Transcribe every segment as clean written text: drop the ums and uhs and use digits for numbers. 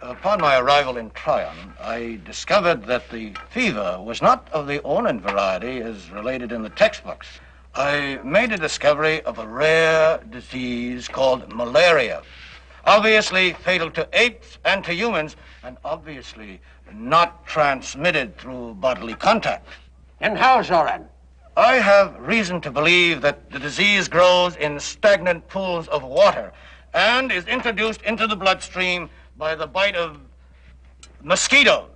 Upon my arrival in Tryon, I discovered that the fever was not of the ornament variety as related in the textbooks. I made a discovery of a rare disease called malaria, obviously fatal to apes and to humans, and obviously not transmitted through bodily contact. And how, Zoran? I have reason to believe that the disease grows in stagnant pools of water and is introduced into the bloodstream by the bite of mosquitoes.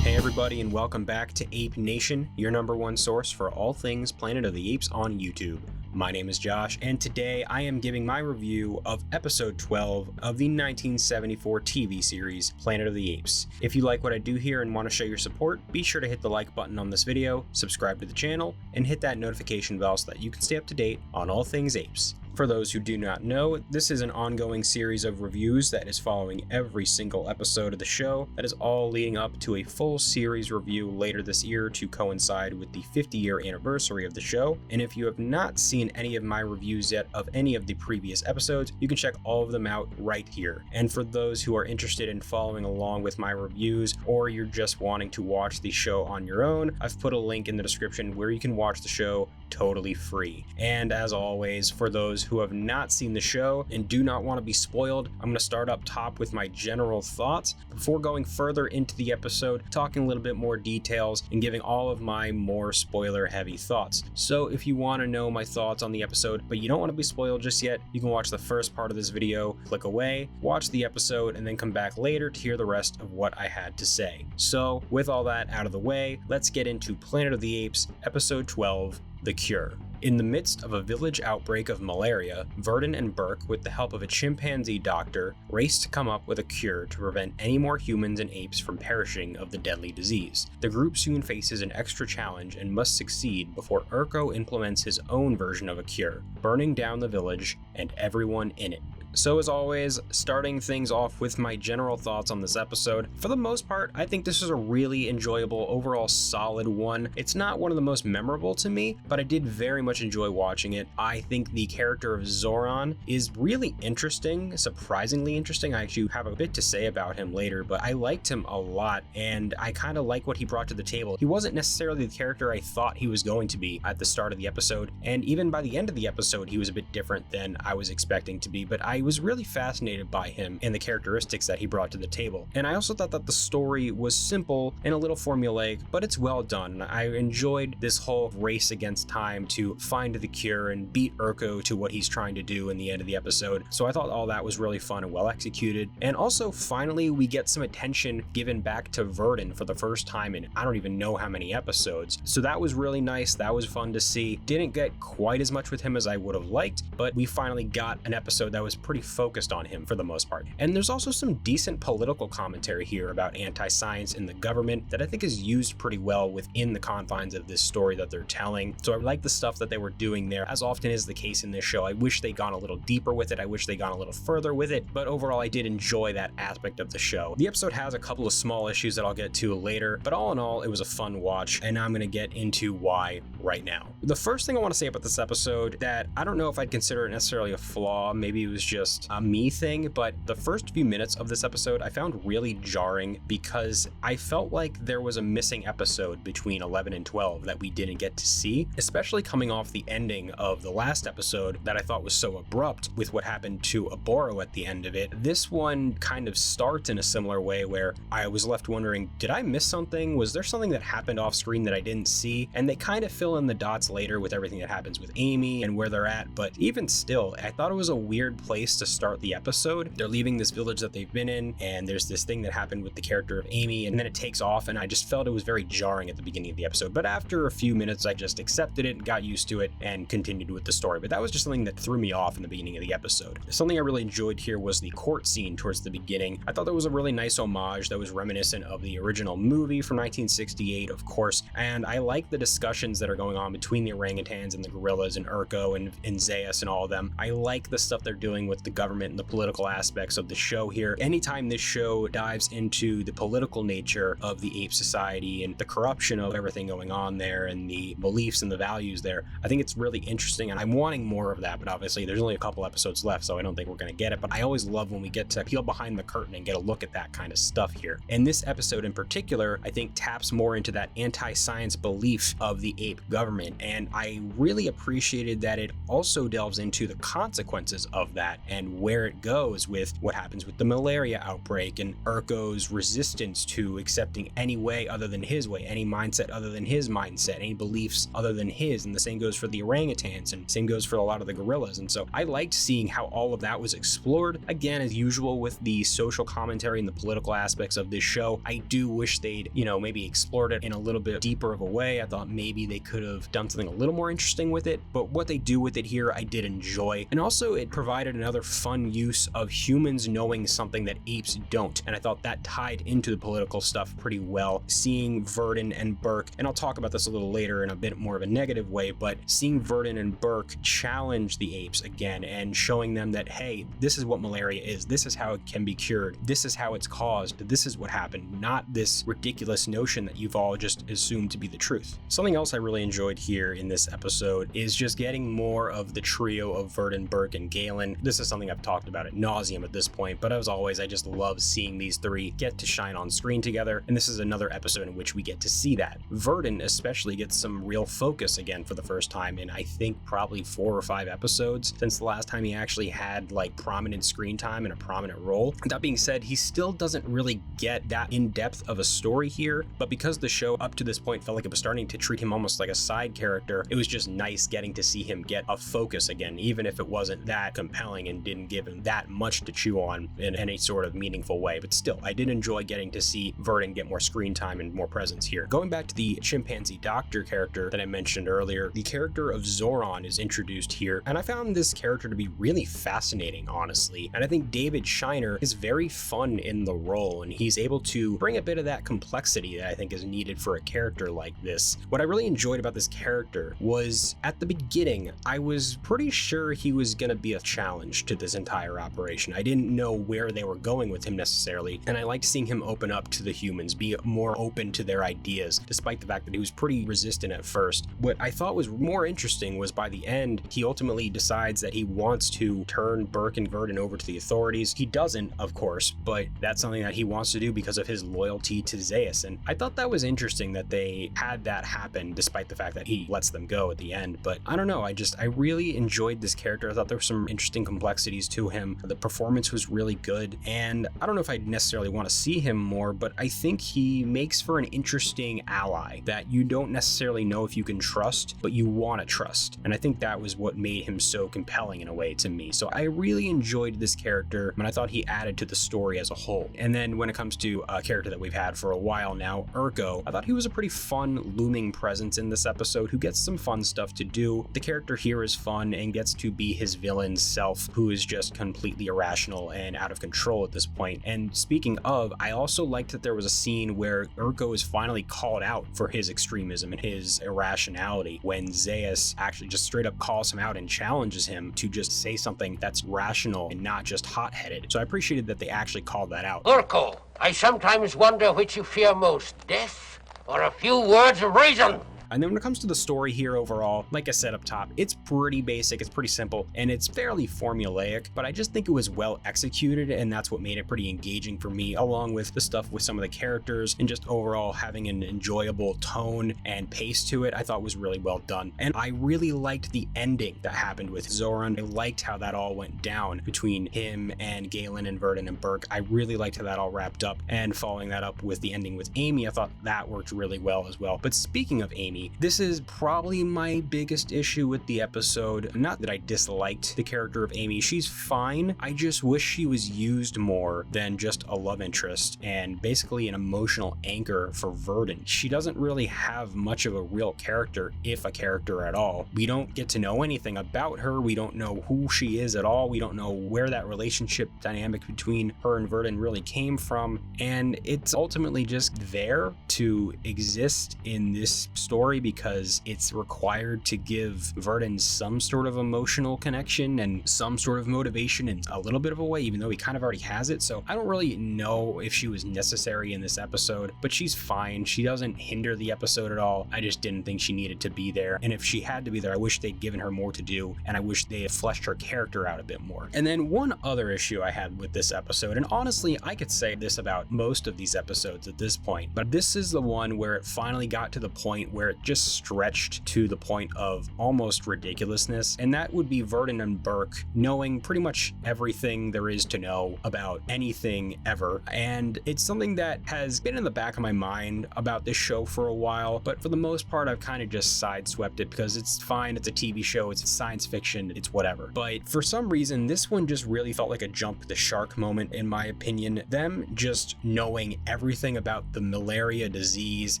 Everybody, and welcome back to Ape Nation, your number one source for all things Planet of the Apes on YouTube. My name is Josh, and today I am giving my review of episode 12 of the 1974 TV series Planet of the Apes. If you like what I do here and want to show your support, be sure to hit the like button on this video, subscribe to the channel, and hit that notification bell so that you can stay up to date on all things apes. For those who do not know, this is an ongoing series of reviews that is following every single episode of the show that is all leading up to a full series review later this year to coincide with the 50-year anniversary of the show. And if you have not seen any of my reviews yet of any of the previous episodes, you can check all of them out right here. And for those who are interested in following along with my reviews, or you're just wanting to watch the show on your own, I've put a link in the description where you can watch the show totally free. And as always, for those who have not seen the show and do not want to be spoiled, I'm going to start up top with my general thoughts before going further into the episode, talking a little bit more details and giving all of my more spoiler heavy thoughts. So if you want to know my thoughts on the episode but you don't want to be spoiled just yet, you can watch the first part of this video, click away, watch the episode, and then come back later to hear the rest of what I had to say. So with all that out of the way, let's get into Planet of the Apes episode 12, The Cure. In the midst of a village outbreak of malaria, Virdon and Burke, with the help of a chimpanzee doctor, race to come up with a cure to prevent any more humans and apes from perishing of the deadly disease. The group soon faces an extra challenge and must succeed before Urko implements his own version of a cure, burning down the village and everyone in it. So as always, starting things off with my general thoughts on this episode. For the most part, I think this is a really enjoyable, overall solid one. It's not one of the most memorable to me, but I did very much enjoy watching it. I think the character of Zoran is really interesting, surprisingly interesting. I actually have a bit to say about him later, but I liked him a lot, and I kind of like what he brought to the table. He wasn't necessarily the character I thought he was going to be at the start of the episode, and even by the end of the episode, he was a bit different than I was expecting to be, but I was really fascinated by him and the characteristics that he brought to the table. And I also thought that the story was simple and a little formulaic, but it's well done. I enjoyed this whole race against time to find the cure and beat Urko to what he's trying to do in the end of the episode. So I thought all that was really fun and well executed. And also, finally, we get some attention given back to Virdon for the first time in I don't even know how many episodes. So that was really nice. That was fun to see. Didn't get quite as much with him as I would have liked, but we finally got an episode that was pretty focused on him for the most part. And there's also some decent political commentary here about anti-science in the government that I think is used pretty well within the confines of this story that they're telling. So I like the stuff that they were doing there, as often is the case in this show. I wish they'd gone a little deeper with it. I wish they'd gone a little further with it, but overall I did enjoy that aspect of the show. The episode has a couple of small issues that I'll get to later, but all in all, it was a fun watch, and I'm going to get into why right now. The first thing I want to say about this episode that I don't know if I'd consider it necessarily a flaw, maybe it was just a me thing, but the first few minutes of this episode I found really jarring because I felt like there was a missing episode between 11 and 12 that we didn't get to see, especially coming off the ending of the last episode that I thought was so abrupt with what happened to Aboro at the end of it. This one kind of starts in a similar way where I was left wondering, did I miss something? Was there something that happened off screen that I didn't see? And they kind of fill in the dots later with everything that happens with Amy and where they're at, but even still, I thought it was a weird place place to start the episode. They're leaving this village that they've been in, and there's this thing that happened with the character of Amy, and then it takes off, and I just felt it was very jarring at the beginning of the episode. But after a few minutes, I just accepted it, got used to it, and continued with the story. But that was just something that threw me off in the beginning of the episode. Something I really enjoyed here was the court scene towards the beginning. I thought that was a really nice homage that was reminiscent of the original movie from 1968, of course, and I like the discussions that are going on between the orangutans and the gorillas and Urko and Zaius and all of them. I like the stuff they're doing with the government and the political aspects of the show here. Anytime this show dives into the political nature of the ape society and the corruption of everything going on there and the beliefs and the values there, I think it's really interesting, and I'm wanting more of that. But obviously there's only a couple episodes left, so I don't think we're going to get it. But I always love when we get to peel behind the curtain and get a look at that kind of stuff here. And this episode in particular, I think, taps more into that anti-science belief of the ape government, and I really appreciated that it also delves into the consequences of that and where it goes with what happens with the malaria outbreak and Urko's resistance to accepting any way other than his way, any mindset other than his mindset, any beliefs other than his. And the same goes for the orangutans, and same goes for a lot of the gorillas. And so I liked seeing how all of that was explored. Again, as usual with the social commentary and the political aspects of this show, I do wish they'd, maybe explored it in a little bit deeper of a way. I thought maybe they could have done something a little more interesting with it, but what they do with it here, I did enjoy. And also it provided another fun use of humans knowing something that apes don't. And I thought that tied into the political stuff pretty well. Seeing Virdon and Burke, and I'll talk about this a little later in a bit more of a negative way, but seeing Virdon and Burke challenge the apes again and showing them that, hey, this is what malaria is. This is how it can be cured. This is how it's caused. This is what happened, not this ridiculous notion that you've all just assumed to be the truth. Something else I really enjoyed here in this episode is just getting more of the trio of Virdon, Burke, and Galen. This is something I've talked about ad nauseum at this point, but as always, I just love seeing these three get to shine on screen together, and this is another episode in which we get to see that. Virdon especially gets some real focus again for the first time in I think probably 4 or 5 episodes since the last time he actually had like prominent screen time and a prominent role. That being said, he still doesn't really get that in-depth of a story here, but because the show up to this point felt like it was starting to treat him almost like a side character, it was just nice getting to see him get a focus again, even if it wasn't that compelling and didn't give him that much to chew on in any sort of meaningful way. But still, I did enjoy getting to see Virdon get more screen time and more presence here. Going back to the chimpanzee doctor character that I mentioned earlier, the character of Zoran is introduced here, and I found this character to be really fascinating, honestly. And I think David Shiner is very fun in the role, and he's able to bring a bit of that complexity that I think is needed for a character like this. What I really enjoyed about this character was at the beginning, I was pretty sure he was going to be a challenge to this entire operation. I didn't know where they were going with him necessarily, and I liked seeing him open up to the humans, be more open to their ideas, despite the fact that he was pretty resistant at first. What I thought was more interesting was by the end, he ultimately decides that he wants to turn Burke and Virdon over to the authorities. He doesn't, of course, but that's something that he wants to do because of his loyalty to Zaius, and I thought that was interesting that they had that happen despite the fact that he lets them go at the end. But I don't know, I really enjoyed this character. I thought there were some interesting complexities to him. The performance was really good, and I don't know if I necessarily want to see him more, but I think he makes for an interesting ally that you don't necessarily know if you can trust, but you want to trust. And I think that was what made him so compelling in a way to me. So I really enjoyed this character, and I thought he added to the story as a whole. And then when it comes to a character that we've had for a while now, Urko, I thought he was a pretty fun looming presence in this episode who gets some fun stuff to do. The character here is fun and gets to be his villain's self, who is just completely irrational and out of control at this point. And speaking of, I also liked that there was a scene where Urko is finally called out for his extremism and his irrationality when Zaius actually just straight up calls him out and challenges him to just say something that's rational and not just hot-headed. So I appreciated that they actually called that out. Urko, I sometimes wonder which you fear most, death or a few words of reason. And then when it comes to the story here overall, like I said up top, it's pretty basic, it's pretty simple, and it's fairly formulaic, but I just think it was well executed, and that's what made it pretty engaging for me, along with the stuff with some of the characters and just overall having an enjoyable tone and pace to it. I thought was really well done. And I really liked the ending that happened with Zoran. I liked how that all went down between him and Galen and Virdon and Burke. I really liked how that all wrapped up, and following that up with the ending with Amy, I thought that worked really well as well. But speaking of Amy, Amy. This is probably my biggest issue with the episode. Not that I disliked the character of Amy, she's fine. I just wish she was used more than just a love interest and basically an emotional anchor for Virdon. She doesn't really have much of a real character, if a character at all. We don't get to know anything about her. We don't know who she is at all. We don't know where that relationship dynamic between her and Virdon really came from. And it's ultimately just there to exist in this story because it's required to give Virdon some sort of emotional connection and some sort of motivation in a little bit of a way, even though he kind of already has it. So I don't really know if she was necessary in this episode, but she's fine. She doesn't hinder the episode at all. I just didn't think she needed to be there. And if she had to be there, I wish they'd given her more to do, and I wish they had fleshed her character out a bit more. And then one other issue I had with this episode, and honestly, I could say this about most of these episodes at this point, but this is the one where it finally got to the point where it just stretched to the point of almost ridiculousness, and that would be Virdon and Burke knowing pretty much everything there is to know about anything ever. And it's something that has been in the back of my mind about this show for a while, but for the most part I've kind of just sideswept it because it's fine, it's a TV show, it's science fiction, it's whatever. But for some reason this one just really felt like a jump the shark moment in my opinion. Them just knowing everything about the malaria disease,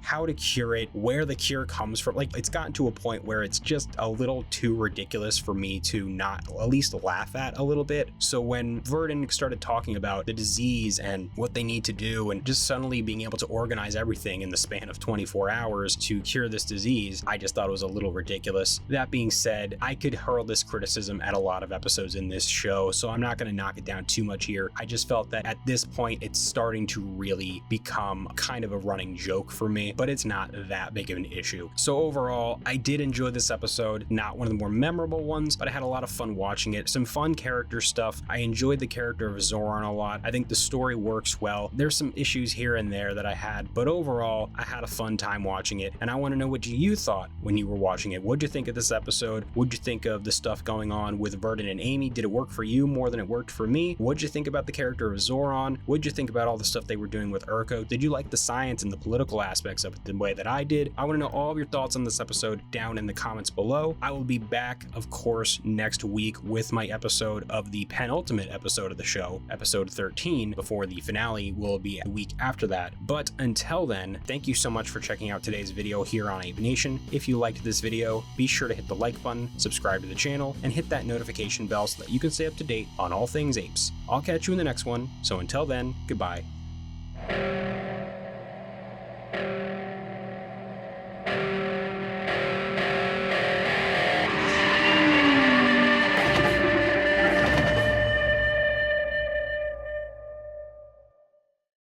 how to cure it, where the cure comes from, like it's gotten to a point where it's just a little too ridiculous for me to not at least laugh at a little bit. So when Virdon started talking about the disease and what they need to do and just suddenly being able to organize everything in the span of 24 hours to cure this disease, I just thought it was a little ridiculous. That being said, I could hurl this criticism at a lot of episodes in this show, so I'm not going to knock it down too much here. I just felt that at this point it's starting to really become kind of a running joke for me, but it's not that big of an issue. So overall, I did enjoy this episode. Not one of the more memorable ones, but I had a lot of fun watching it. Some fun character stuff. I enjoyed the character of Zoran a lot. I think the story works well. There's some issues here and there that I had, but overall, I had a fun time watching it, and I want to know what you thought when you were watching it. What'd you think of this episode? What'd you think of the stuff going on with Virdon and Amy? Did it work for you more than it worked for me? What'd you think about the character of Zoran? What'd you think about all the stuff they were doing with Urko? Did you like the science and the political aspects of it the way that I did? I want to know all of your thoughts on this episode down in the comments below. I will be back, of course, next week with my episode of the penultimate episode of the show, episode 13, before the finale will be a week after that. But until then, thank you so much for checking out today's video here on Ape Nation. If you liked this video, be sure to hit the like button, subscribe to the channel, and hit that notification bell so that you can stay up to date on all things apes. I'll catch you in the next one, so until then, goodbye.